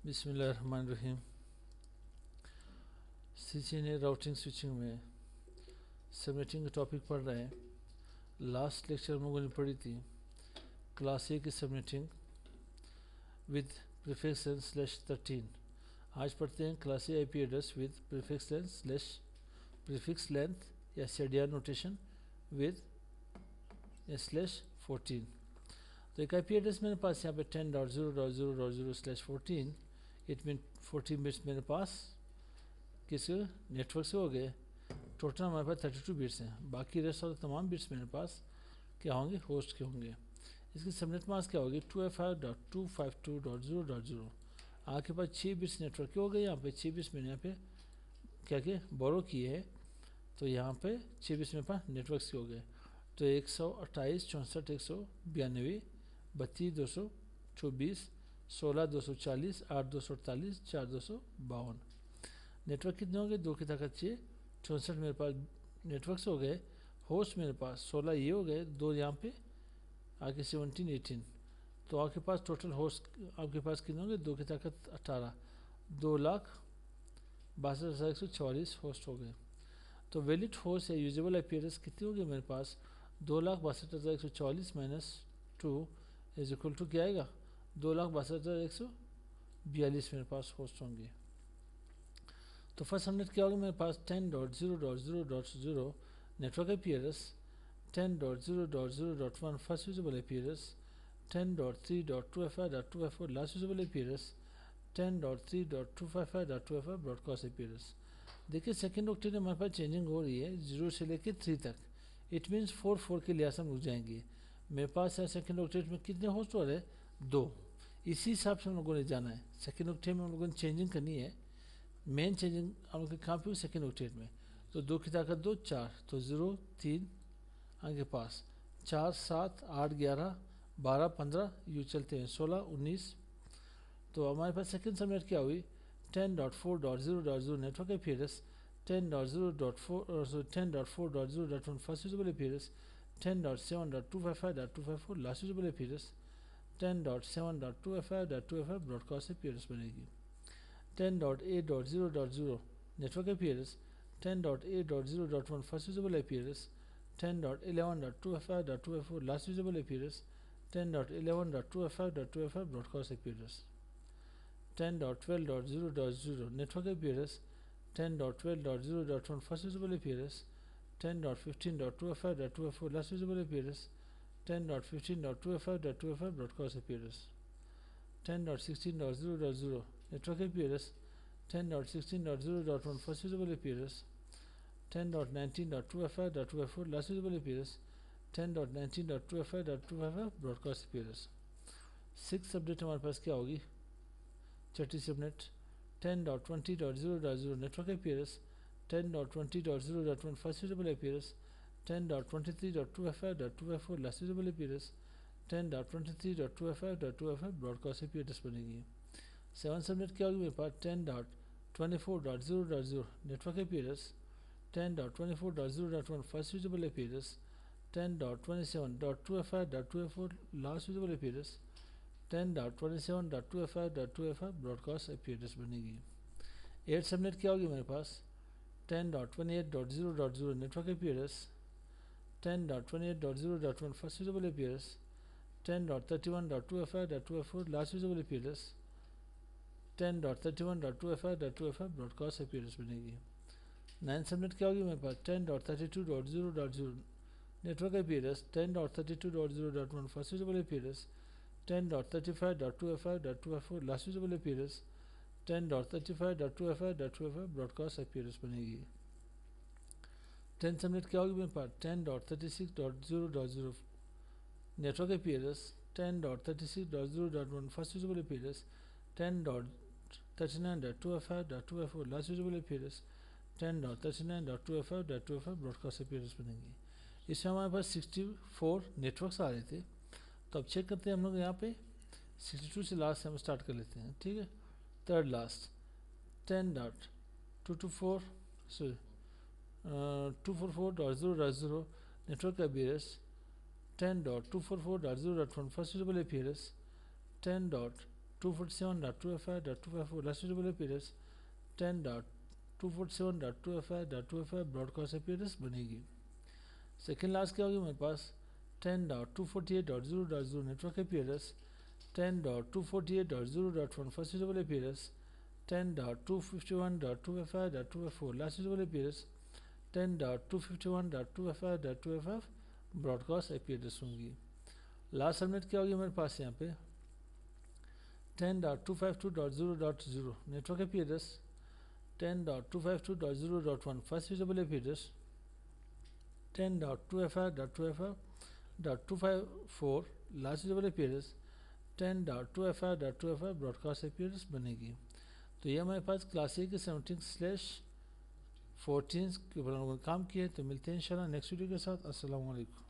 बिस्मिल्लाहिर्रहमानिर्रहीम। सीसी ने routing switching में सबनेटिंग का टॉपिक पढ़ रहे हैं। लास्ट लेक्चर हम लोगों ने पढ़ी थी क्लास ए की सबनेटिंग विद प्रीफिक्स एंड /13। आज पढ़ते हैं class A IP address with prefix and prefix length या सीडीआर नोटेशन विद /14। तो एक आईपी एड्रेस मेरे पास यहाँ पे 10.0.0.0/14, इट मीन 14 बिट्स मेरे पास किस नेटवर्क से हो गए। टोटल हमारे पास 32 बिट्स हैं, बाकी रेस्ट और तमाम बिट्स मेरे पास क्या होंगे, होस्ट के होंगे। इसकी सबनेट मास्क क्या होगी, 2FI.252.0.0। आपके पास 6 बिट्स नेटवर्क के हो गए। यहाँ पे 6 बिट्स मैंने यहाँ पे क्या क्या बोरो किए हैं, तो यहाँ पे 6 बिट्स मेरे पास नेटवर्क के हो गए। तो 128 64 192 32 224 16 240 8 248 4 252। नेटवर्क कितने होंगे, 2 की ताकत 6 64 मेरे पास नेटवर्क से हो गए। होस्ट मेरे पास 16 ये हो गए, 2 यहाँ पे आगे 17 18। तो आपके पास टोटल होस्ट आपके पास कितने होंगे, 2 की ताकत 18, 2,62,144 होस्ट हो गए। तो वैलिड होस्ट या यूजेबल आईपी एड्रेस कितनी होगी मेरे पास, 2,62,144 - 2 इज इक्वल टू क्या आएगा, 2,62,142 मेरे पास होस्ट होंगे। तो फर्स्ट सबनेट क्या होगा मेरे पास, 10.0.0.0 network IP address, 10.0.0.1 first usable IP address, 10.3.2FI.2F4 last usable IP address, 10.3.255.2FI broadcast IP address. देखिए सेकेंड ऑक्टेट में हमारे पास चेंजिंग हो रही है 0 से लेकर 3 तक। इट मीन्स 4 के लिहाज से हम रुक जाएंगे। मेरे पास है सेकेंड ऑक्टेट में कितने होस्ट हो रहे हैं, 2। इसी हिसाब से हम लोगों ने जाना है। सेकेंड ऑक्टेट में हम लोगों ने चेंजिंग करनी है। मेन चेंजिंग हम लोग कहाँ पे, सेकेंड ऑक्टेट में। तो 2 की ताकत 2 4, तो 0 3 आगे पास 4 7 8 11 12 15 यूँ चलते हैं 16 19। तो हमारे पास सेकेंड सबनेट क्या हुई, 10.4.0.0 network IP address, 10.4.0.1 first usable IP address, 10.7.255.254 last usable IP address, 10.7.2FI.2FI broadcast IP address बनेगी। 10.8.0.0 network IP address, 10.8.0.1 first usable IP address, 10.11.2FI.2F4 last usable IP address, 10.11.2FI.2FI broadcast IP address, 10.12.0.0 network IP address, 10.12.0.1 first usable IP address, 10.15.2FI.2F4 last usable IP address, 10.15.2FI.2FI broadcast IP address, 10.16.0.0 network IP address, 10.16.0.1 first usable IP address, 10.19.2FI.2F4 last usable IP address, 10.19.2FI.2FI broadcast IP address. 6 subnet हमारे पास क्या होगी, छठी subnet 10.20.0.0 network IP address, 10.20.0.1 first usable IP address, 10.23.2FI.2F4 last usable IP address, 10.23.2FI.2FI broadcast IP address बनेगी। 7 subnet क्या होगी मेरे पास, 10.24.0.0 network IP address, 10.24.0.1 first usable IP address, 10.27.2FI.2F4 last usable IP address, 10.27.2FI.2FI broadcast IP address बनेगी। 8 subnet क्या होगी मेरे पास, 10.28.0.0 network IP address, 10.28.0.1 first usable IP address, 10.31.2FI.2F4 last usable IP address, 10.31.2FI.2FI broadcast IP address बनेगी। 9 subnet क्या होगी मेरे पास, 10.32.0.0 network IP address, 10.32.0.1 first usable IP address, 10.35.2FI.2F4 last usable IP address, 10.35.2FI.2FI broadcast IP address बनेगी। 10 subnet क्या होगी मेरे पास, 10.36.0.0 network IP address, 10.36.0.1 first usable IP address, 10.39.2FI.2F4 last usable IP address, 10.39.2FI.2FI broadcast IP address बनेगी। इसमें हमारे पास 64 networks आ रहे थे। तो अब चेक करते हैं हम लोग यहाँ पे 62 से लास्ट से हम स्टार्ट कर लेते हैं, ठीक है। Third last 10.224 sorry 244.0.0 network IP address, 10.244.0.1 first usable IP address, 10. 247.2fi.254 last suitable appearance 10.247.2fi.255 broadcast appearance बनेगी। सेकेंड लास्ट क्या होगी मेरे पास 10.248.0.0 network appearance 10.248.0.1 first suitable appearance 10.251.2fi.254 last suitable appearance 10.251.2fi.255 broadcast appearance होंगी। Last subnet क्या होगी मेरे पास यहाँ पे 10.252.0.0 network appearance 10.252.0.1 first suitable appearance 10.2fi.254 last suitable appearance 10.2fi.255 broadcast appearance बनेगी। तो ये हमारे पास क्लास ए के 17/14 के ऊपर हम लोगों ने काम किया है। तो मिलते हैं इंशाल्लाह नेक्स्ट वीडियो के साथ। अस्सलाम वालेकुम।